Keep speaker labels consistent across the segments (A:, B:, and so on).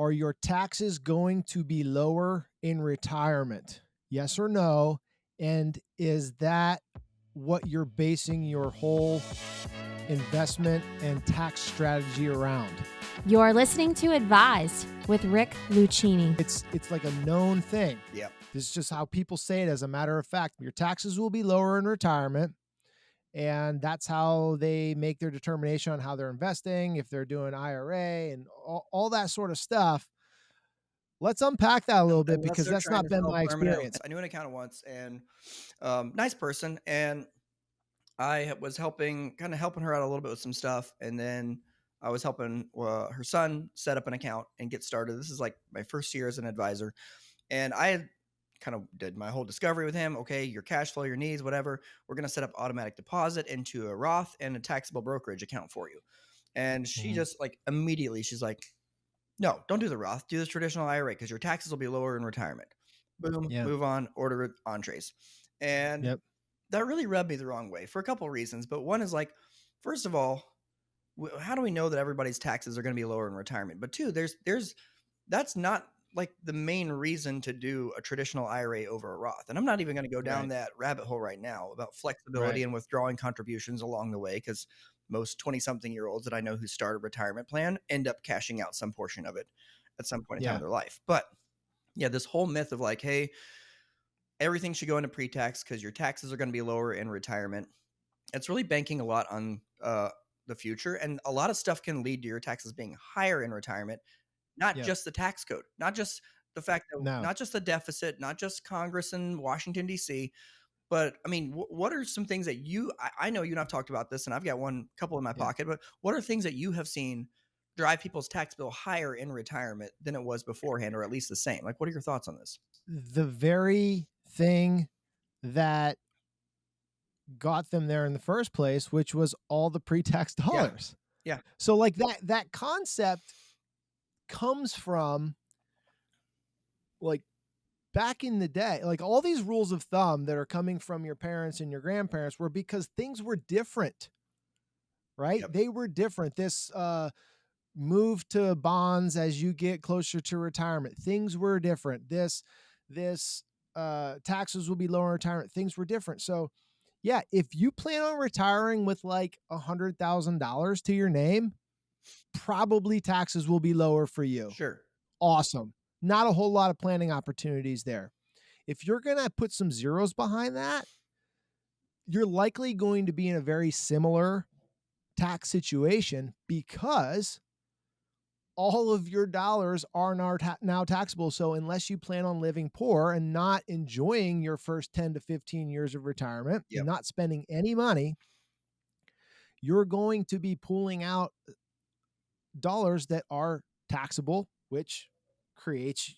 A: are your taxes going to be lower in retirement? Yes or no? And is that what you're basing your whole investment and tax strategy around?
B: You're listening to Advised with Rick Luchini.
A: It's like a known thing.
C: Yeah.
A: This is just how people say it. As a matter of fact, your taxes will be lower in retirement. And that's how they make their determination on how they're investing, if they're doing IRA and all that sort of stuff. Let's unpack that a little bit,
C: Unless
A: because
C: they're
A: that's
C: trying
A: not
C: to
A: been
C: sell
A: my
C: permanent.
A: experience.
C: I knew an accountant once, and nice person, and I was helping her out a little bit with some stuff, and then I was helping her son set up an account and get started. This is like my first year as an advisor, and I had kind of did my whole discovery with him. Okay, your cash flow, your needs, whatever. We're going to set up automatic deposit into a Roth and a taxable brokerage account for you. And she just like immediately, she's like, no, don't do the Roth. Do the traditional IRA because your taxes will be lower in retirement. Boom,
A: Yeah.
C: move on, order entrees. And
A: Yep.
C: that really rubbed me the wrong way for a couple of reasons. But one is like, first of all, how do we know that everybody's taxes are going to be lower in retirement? But two, that's not like the main reason to do a traditional IRA over a Roth. And I'm not even going to go down that rabbit hole right now about flexibility and withdrawing contributions along the way, because most 20-something-year-olds that I know who start a retirement plan end up cashing out some portion of it at some point in time in their life. But yeah, this whole myth of like, hey, everything should go into pre-tax because your taxes are going to be lower in retirement. It's really banking a lot on the future. And a lot of stuff can lead to your taxes being higher in retirement. Not just the tax code, not just the fact that, not just the deficit, not just Congress and Washington, D.C., but I mean, what are some things that I know you and I've talked about this, and I've got couple in my pocket, but what are things that you have seen drive people's tax bill higher in retirement than it was beforehand, or at least the same? Like, what are your thoughts on this?
A: The very thing that got them there in the first place, which was all the pre-tax dollars.
C: Yeah.
A: So like that concept comes from like back in the day. Like all these rules of thumb that are coming from your parents and your grandparents were because things were different, right?
C: Yep.
A: They were different. This move to bonds as you get closer to retirement, things were different. This taxes will be lower in retirement, things were different. So yeah, if you plan on retiring with like $100,000 to your name, probably taxes will be lower for you.
C: Sure.
A: Awesome. Not a whole lot of planning opportunities there. If you're going to put some zeros behind that, you're likely going to be in a very similar tax situation, because all of your dollars are now taxable. So unless you plan on living poor and not enjoying your first 10 to 15 years of retirement,
C: Yep.
A: not spending any money, you're going to be pulling out dollars that are taxable, which creates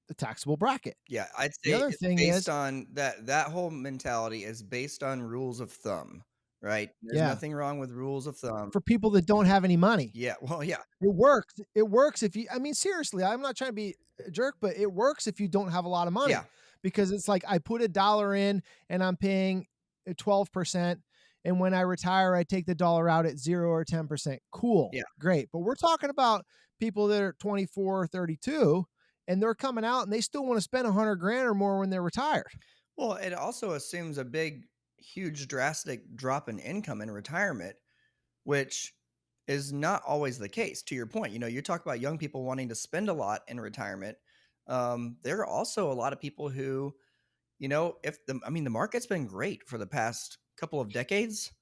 A: the taxable bracket.
C: Yeah, I'd say
A: The other
C: it's
A: thing
C: based
A: is,
C: on that whole mentality is based on rules of thumb, right? There's
A: yeah,
C: nothing wrong with rules of thumb.
A: for people that don't have any money,
C: Yeah, well, yeah.
A: it works. It works if you, I mean, seriously, I'm not trying to be a jerk, but it works if you don't have a lot of money.
C: Yeah.
A: Because it's like I put $1 in and I'm paying 12%. And when I retire, I take the dollar out at 0 or 10%. Cool.
C: Yeah.
A: Great. But we're talking about people that are 24 or 32, and they're coming out and they still want to spend 100 grand or more when they're retired.
C: Well, it also assumes a big, huge, drastic drop in income in retirement, which is not always the case. To your point, you talk about young people wanting to spend a lot in retirement. There are also a lot of people who, the market's been great for the past couple of decades.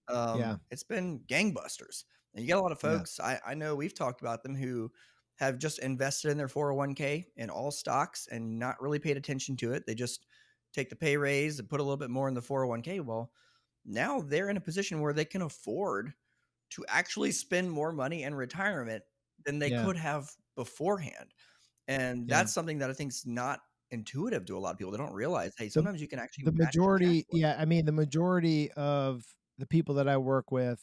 C: It's been gangbusters. And you got a lot of folks, I know we've talked about them, who have just invested in their 401k in all stocks and not really paid attention to it. They just take the pay raise and put a little bit more in the 401k. Well, now they're in a position where they can afford to actually spend more money in retirement than they could have beforehand. And that's something that I think is not intuitive to a lot of people. They don't realize, hey, sometimes you can actually
A: The
C: match your cash
A: majority,
C: flow.
A: I mean, the majority of the people that I work with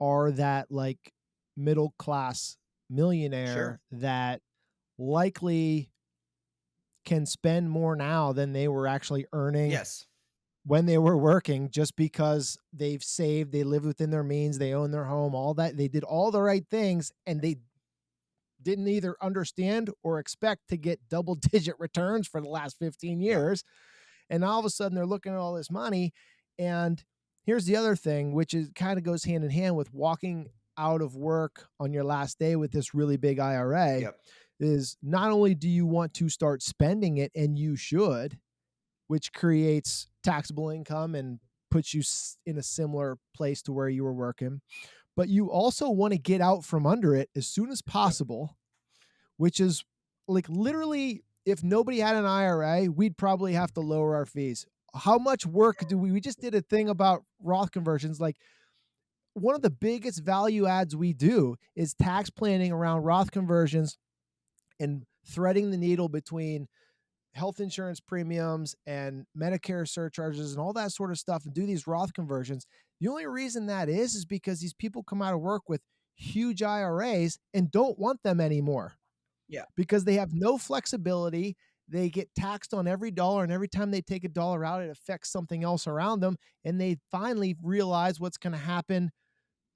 A: are that like middle class millionaire that likely can spend more now than they were actually earning
C: Yes.
A: when they were working, just because they've saved, they live within their means, they own their home, all that. They did all the right things and they didn't either understand or expect to get double digit returns for the last 15
C: Yeah.
A: years. And all of a sudden they're looking at all this money. And here's the other thing, which is kind of goes hand in hand with walking out of work on your last day with this really big IRA,
C: Yep.
A: is not only do you want to start spending it, and you should, which creates taxable income and puts you in a similar place to where you were working, but you also want to get out from under it as soon as
C: Yep.
A: possible, which is like literally, if nobody had an IRA, we'd probably have to lower our fees. How much work do we just did a thing about Roth conversions. Like, one of the biggest value adds we do is tax planning around Roth conversions and threading the needle between health insurance premiums and Medicare surcharges and all that sort of stuff, and do these Roth conversions. The only reason that is because these people come out of work with huge IRAs and don't want them anymore
C: Yeah.
A: because they have no flexibility. They get taxed on every dollar, and every time they take a dollar out, it affects something else around them. And they finally realize what's going to happen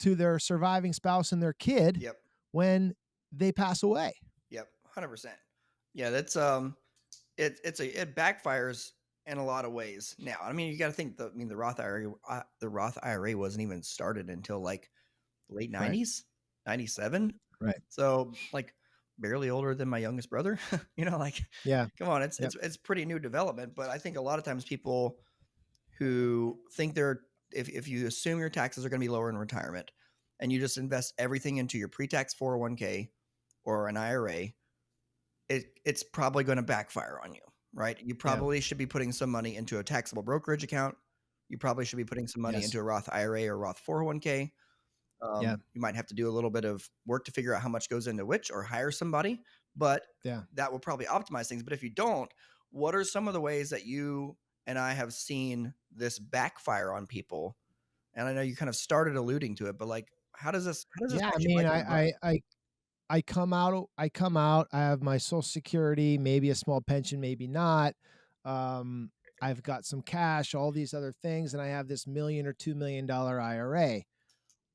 A: to their surviving spouse and their kid
C: Yep.
A: when they pass away.
C: Yep. 100%. Yeah. That's, it backfires in a lot of ways now. I mean, you got to think the Roth IRA wasn't even started until like late
A: Right.
C: 90s, 97.
A: Right.
C: So like barely older than my youngest brother, like,
A: Yeah.
C: come on, it's,
A: Yep.
C: it's pretty new development. But I think a lot of times people who think if you assume your taxes are going to be lower in retirement and you just invest everything into your pre-tax 401k or an IRA, it's probably going to backfire on you, right? You
A: Yeah.
C: probably should be putting some money into a taxable brokerage account. You probably should be putting some money
A: Yes.
C: into a Roth IRA or Roth 401k.
A: Yeah.
C: You might have to do a little bit of work to figure out how much goes into which, or hire somebody, but
A: Yeah.
C: that will probably optimize things. But if you don't, what are some of the ways that you and I have seen this backfire on people? And I know you kind of started alluding to it, but like, how does this
A: Yeah. I
C: actually
A: mean,
C: bite them in the butt?
A: I have my social security, maybe a small pension, maybe not. Um, I've got some cash, all these other things, and I have this million or $2 million IRA.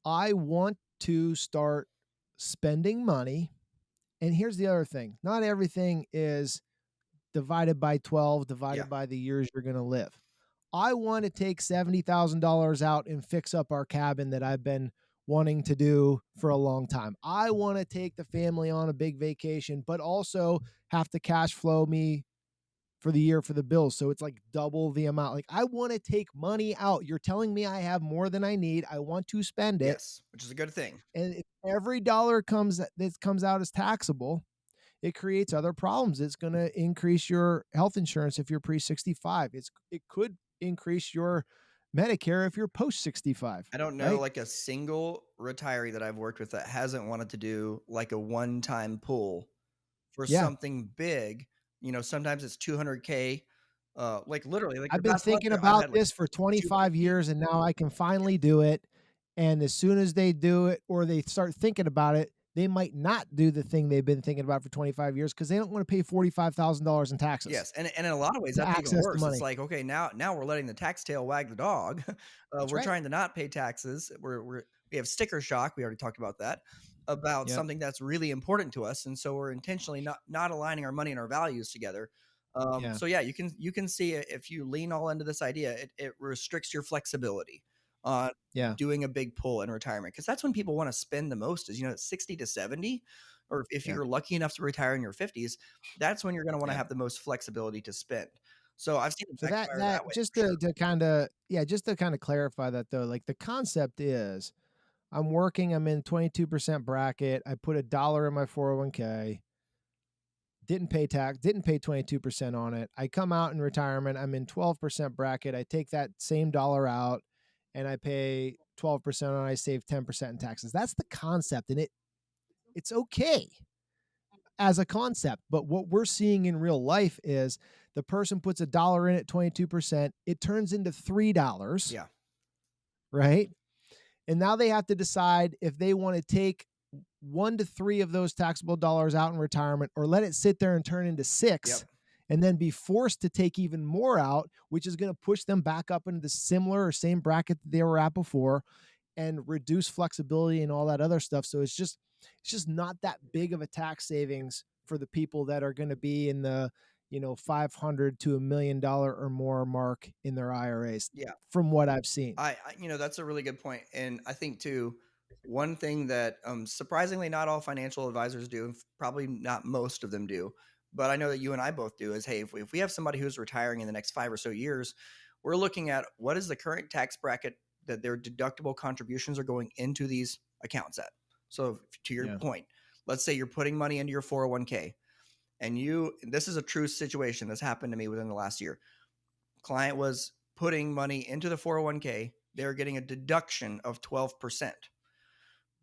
A: I want to start spending money. And here's the other thing. Not everything is divided by 12,
C: Yeah.
A: divided by the years you're going to live. I want to take $70,000 out and fix up our cabin that I've been wanting to do for a long time. I want to take the family on a big vacation, but also have to cash flow me for the year for the bills. So it's like double the amount. Like, I want to take money out. You're telling me I have more than I need. I want to spend it.
C: Yes, which is a good thing.
A: And if every dollar that comes out as taxable, it creates other problems. It's going to increase your health insurance if you're pre-65. It could increase your Medicare if you're post-65,
C: I don't know
A: right?
C: like a single retiree that I've worked with that hasn't wanted to do like a one-time pull for
A: Yeah.
C: something big. Sometimes it's 200K. Like literally, like
A: I've
C: your
A: been
C: past life,
A: thinking
C: I've
A: about
C: had like
A: this for 25
C: 250.
A: years, and now I can finally do it. And as soon as they do it, or they start thinking about it, they might not do the thing they've been thinking about for 25 years because they don't want to pay $45,000 in taxes
C: Yes, and in a lot of ways,
A: to
C: that's even
A: access the
C: worse. It's
A: money.
C: like, okay, now we're letting the tax tail wag the dog.
A: That's
C: We're
A: right.
C: trying to not pay taxes. We have sticker shock. We already talked about that, about
A: Yep.
C: something that's really important to us, and so we're intentionally not aligning our money and our values together.
A: Yeah.
C: So yeah, you can see if you lean all into this idea, it restricts your flexibility on
A: Yeah.
C: doing a big pull in retirement, because that's when people want to spend the most, is 60 to 70, or if
A: Yeah.
C: you're lucky enough to retire in your 50s, that's when you're going to want to
A: Yeah.
C: have the most flexibility to spend. So I've seen it
A: So that
C: backfire
A: that
C: that way
A: just
C: for sure.
A: to kind of yeah, just to kind of clarify that though, like the concept is I'm working, I'm in 22% bracket. I put a dollar in my 401k, didn't pay tax, didn't pay 22% on it. I come out in retirement, I'm in 12% bracket. I take that same dollar out and I pay 12% on it. I save 10% in taxes. That's the concept. And it's okay as a concept. But what we're seeing in real life is the person puts a dollar in at 22%, it turns into $3,
C: Yeah.
A: right? And now they have to decide if they want to take 1 to 3 of those taxable dollars out in retirement, or let it sit there and turn into
C: Yep.
A: 6, and then be forced to take even more out, which is going to push them back up into the similar or same bracket that they were at before. and reduce flexibility and all that other stuff. So it's just not that big of a tax savings for the people that are going to be in the 500 to $1 million or more mark in their IRAs,
C: Yeah.
A: from what I've seen.
C: That's a really good point. And I think too, one thing that surprisingly not all financial advisors do, and probably not most of them do, but I know that you and I both do, is hey, if we have somebody who's retiring in the next 5 or so years, we're looking at what is the current tax bracket that their deductible contributions are going into these accounts at. So to your
A: Yeah.
C: point, let's say you're putting money into your 401k, and this is a true situation that's happened to me within the last year. Client was putting money into the 401k. They were getting a deduction of 12%,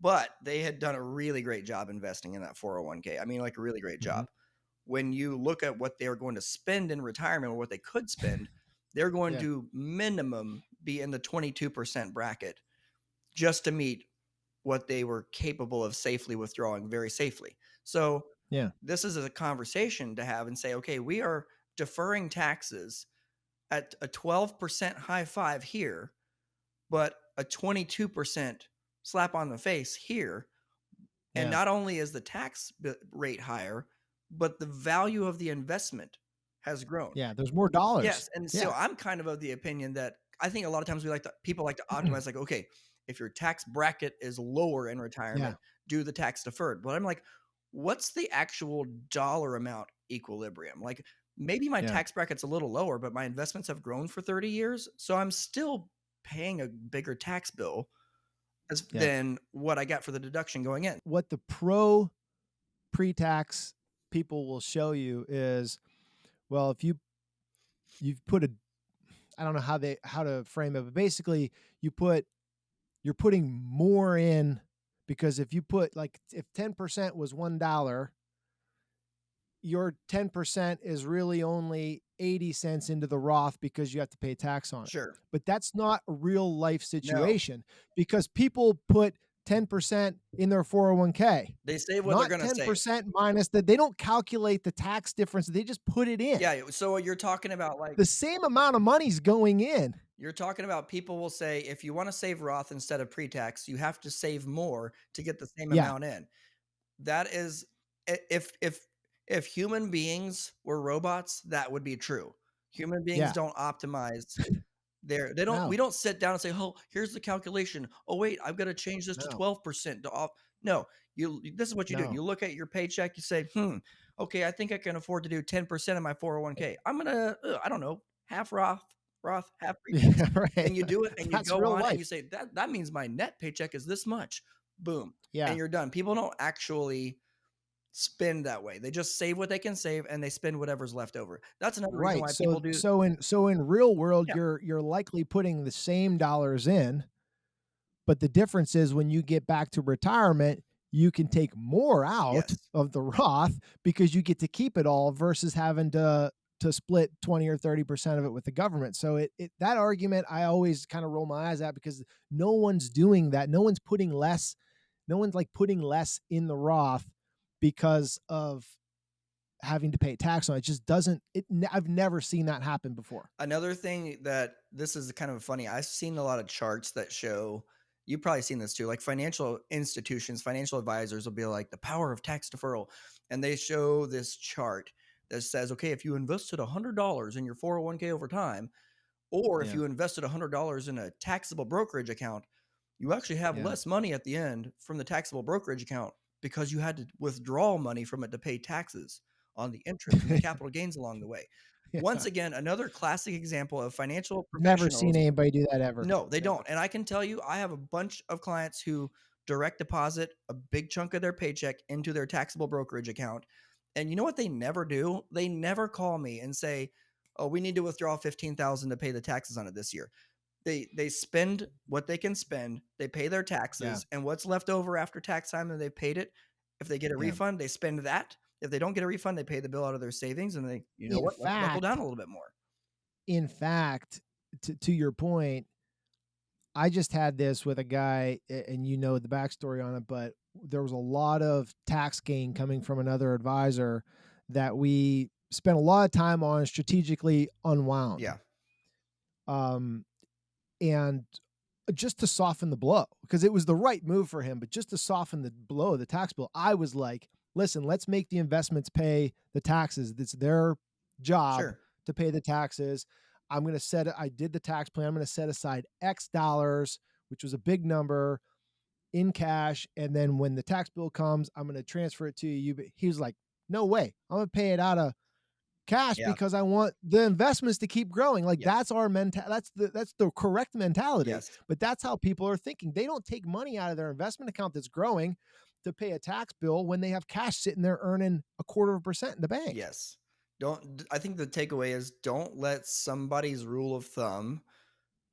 C: but they had done a really great job investing in that 401k. I mean, like a really great
A: Hmm.
C: job. When you look at what they were going to spend in retirement or what they could spend, they're going
A: Yeah.
C: to minimum be in the 22% bracket just to meet what they were capable of safely withdrawing very safely. So
A: Yeah.
C: this is a conversation to have and say, okay, we are deferring taxes at a 12% high five here, but a 22% slap on the face here. And
A: Yeah.
C: not only is the tax rate higher, but the value of the investment has grown.
A: Yeah. There's more dollars.
C: Yes. And so
A: Yeah.
C: I'm kind of the opinion that I think a lot of times people like to optimize, like, okay, if your tax bracket is lower in
A: Yeah.
C: retirement, do the tax deferred. But I'm like, what's the actual dollar amount equilibrium? Like maybe my
A: Yeah.
C: tax bracket's a little lower, but my investments have grown for 30 years. So I'm still paying a bigger tax bill
A: Yeah.
C: than what I got for the deduction going in.
A: What the pro pre-tax people will show you is, well, if you've put a, I don't know how to frame it, but basically you're putting more in, because if you put, like, if 10% was $1, your 10% is really only 80 cents into the Roth because you have to pay tax on it.
C: Sure.
A: But that's not a real life
C: No,
A: situation, because people put 10% in their 401k,
C: they save what they're
A: not
C: going to save.
A: 10% minus that. They don't calculate the tax difference. They just put it in.
C: Yeah. So you're talking about like,
A: The same amount of money's going in.
C: you're talking about people will say, if you want to save Roth instead of pre-tax, you have to save more to get the same
A: Yeah.
C: amount in. That is, if human beings were robots, that would be true. Human beings
A: Yeah.
C: don't optimize we
A: No.
C: don't sit down and say, oh, here's the calculation. Oh, wait, I've got to change this to
A: No.
C: 12% to off. No, this is what you do.
A: No.
C: You look at your paycheck, you say, okay, I think I can afford to do 10% of my 401k. I'm gonna, I don't know, half Roth, half pre-tax.
A: Yeah, right.
C: And you do it and you
A: That's
C: go
A: real
C: on and you
A: life.
C: say, that means my net paycheck is this much. Boom.
A: Yeah.
C: And you're done. People don't actually spend that way. They just save what they can save and they spend whatever's left over. That's another reason
A: Right.
C: why
A: So
C: people do.
A: in real world,
C: Yeah.
A: you're likely putting the same dollars in, but the difference is when you get back to retirement, you can take more out
C: Yes.
A: of the Roth because you get to keep it all versus having to split 20 or 30% of it with the government. So that argument, I always kind of roll my eyes at, because no one's doing that. No one's putting less, no one's like putting less in the Roth because of having to pay tax on it. It just doesn't, I've never seen that happen before.
C: Another thing that this is kind of funny. I've seen a lot of charts that show, you've probably seen this too, like financial institutions, financial advisors will be like the power of tax deferral. And they show this chart that says, okay, if you invested $100 in your 401k over time, or if
A: Yeah.
C: you invested $100 in a taxable brokerage account, you actually have
A: Yeah.
C: less money at the end from the taxable brokerage account because you had to withdraw money from it to pay taxes on the interest and the capital gains along the way. Once
A: Yeah.
C: again, another classic example of financial
A: Never seen
C: professionals.
A: anybody do that ever.
C: No, they don't.
A: Never.
C: And I can tell you, I have a bunch of clients who direct deposit a big chunk of their paycheck into their taxable brokerage account. And you know what they never do? They never call me and say, "Oh, we need to withdraw 15,000 to pay the taxes on it this year." They spend what they can spend, they pay their
A: Yeah.
C: taxes, and what's left over after tax time and they've paid it, if they get a
A: Yeah.
C: refund, they spend that. If they don't get a refund, they pay the bill out of their savings and they, you know
A: In
C: what, let's buckle down
A: fact,
C: a little bit more.
A: in fact, to your point, I just had this with a guy, and you know the backstory on it, but there was a lot of tax gain coming from another advisor that we spent a lot of time on, strategically unwound.
C: Yeah.
A: Um, and just to soften the blow, because it was the right move for him, but just to soften the blow of the tax bill, I was like, listen, let's make the investments pay the taxes. It's their job
C: Sure.
A: to pay the taxes. I did the tax plan. I'm going to set aside X dollars, which was a big number, in cash. And then when the tax bill comes, I'm going to transfer it to you. But he was like, no way. I'm going to pay it out of cash
C: Yeah.
A: because I want the investments to keep growing. Like,
C: Yes.
A: that's our that's the correct mentality.
C: Yes.
A: But that's how people are thinking. They don't take money out of their investment account that's growing to pay a tax bill when they have cash sitting there earning 0.25% in the bank.
C: Yes. I think the takeaway is don't let somebody's rule of thumb,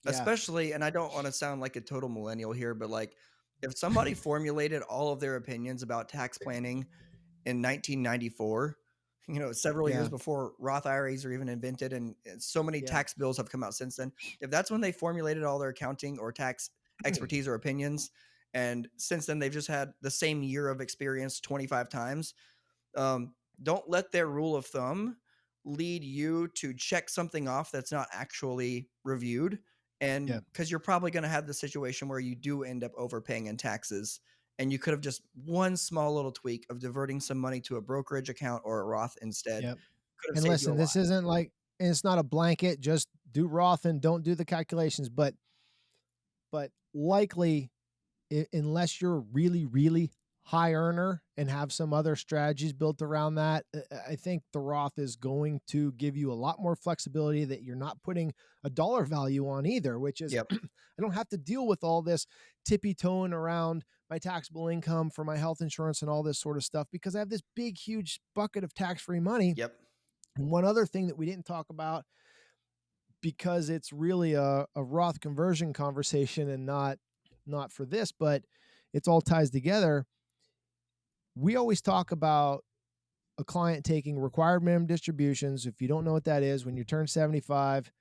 A: Yeah.
C: especially, and I don't want to sound like a total millennial here, but like if somebody formulated all of their opinions about tax planning in 1994, several years
A: Yeah.
C: before Roth IRAs are even invented, and so many
A: Yeah.
C: tax bills have come out since then. If that's when they formulated all their accounting or tax expertise or opinions, and since then they've just had the same year of experience 25 times, don't let their rule of thumb lead you to check something off that's not actually reviewed. And
A: Yeah.
C: because you're probably going to have the situation where you do end up overpaying in taxes, and you could have just one small little tweak of diverting some money to a brokerage account or a Roth instead
A: Yeah.
C: could have
A: And
C: saved you a
A: listen,
C: lot.
A: this isn't like, and it's not a blanket, just do Roth and don't do the calculations, but likely, unless you're a really, really high earner and have some other strategies built around that, I think the Roth is going to give you a lot more flexibility that you're not putting a dollar value on either, which is,
C: Yep.
A: I don't have to deal with all this tippy toeing around my taxable income for my health insurance and all this sort of stuff, because I have this big, huge bucket of tax-free money.
C: Yep.
A: And one other thing that we didn't talk about, because it's really a Roth conversion conversation and not for this, but it's all ties together. We always talk about a client taking required minimum distributions. If you don't know what that is, when you turn 75,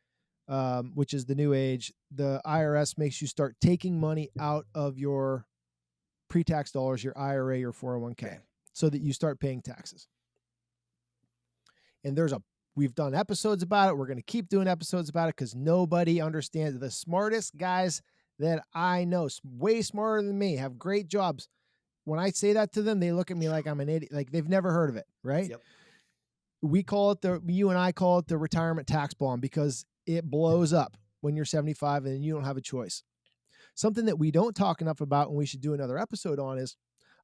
A: which is the new age, the IRS makes you start taking money out of your pre-tax dollars, your IRA, your 401k,
C: Okay.
A: so that you start paying taxes. And we've done episodes about it. We're going to keep doing episodes about it because nobody understands. The smartest guys that I know, way smarter than me, have great jobs. When I say that to them, they look at me like I'm an idiot. Like they've never heard of it, right?
C: Yep.
A: You and I call it the retirement tax bomb, because it blows up when you're 75 and you don't have a choice. Something that we don't talk enough about, and we should do another episode on, is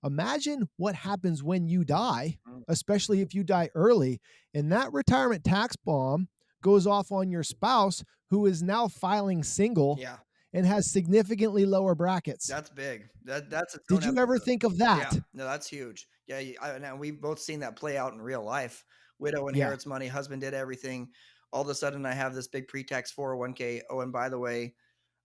A: imagine what happens when you die, especially if you die early, and that retirement tax bomb goes off on your spouse, who is now filing single
C: Yeah.
A: and has significantly lower brackets.
C: That's big. That's its
A: Did
C: own
A: you ever
C: episode.
A: think of
C: Yeah.
A: that?
C: No, that's huge. Yeah. And we've both seen that play out in real life. Widow
A: Yeah.
C: inherits money. Husband did everything. All of a sudden, I have this big pre-tax 401k. Oh, and by the way,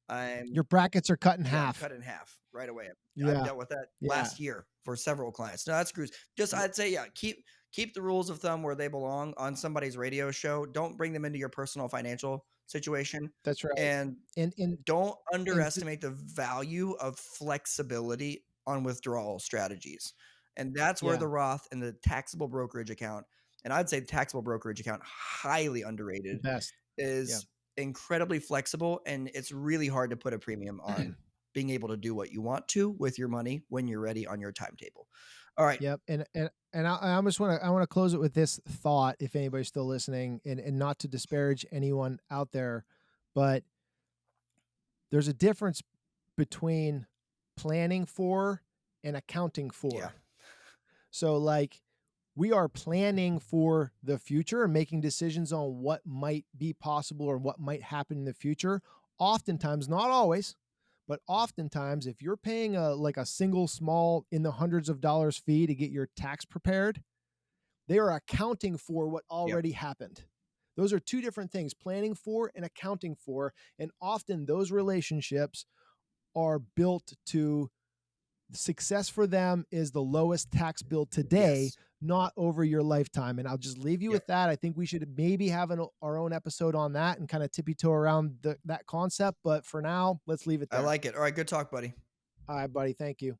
C: I'm
A: Your brackets are cut in half.
C: cut in half right away. I've
A: Yeah.
C: dealt with that
A: Yeah.
C: last year for several clients. No, that screws. Just
A: Yeah.
C: I'd say, yeah, keep the rules of thumb where they belong on somebody's radio show. Don't bring them into your personal financial situation.
A: That's right.
C: And
A: And
C: don't underestimate the value of flexibility on withdrawal strategies. And that's where
A: yeah,
C: the Roth and the taxable brokerage account, and I'd say the taxable brokerage account, highly
A: the
C: underrated,
A: best. Yeah.
C: is incredibly flexible. And it's really hard to put a premium on being able to do what you want to with your money when you're ready on your timetable. All right.
A: Yep. And I just want to close it with this thought, if anybody's still listening, and not to disparage anyone out there, but there's a difference between planning for and accounting for.
C: Yeah.
A: So like, we are planning for the future and making decisions on what might be possible or what might happen in the future. Oftentimes, not always, but oftentimes, if you're paying a single small in the hundreds of dollars fee to get your tax prepared, they are accounting for what already happened. Those are two different things: planning for and accounting for. And often those relationships are built to success for them is the lowest tax bill today,
C: Yes.
A: not over your lifetime. And I'll just leave you with that. I think we should maybe have our own episode on that and kind of tippy toe around that concept. But for now, let's leave it
C: I
A: there.
C: like it. All right. Good talk, buddy.
A: All right, buddy. Thank you.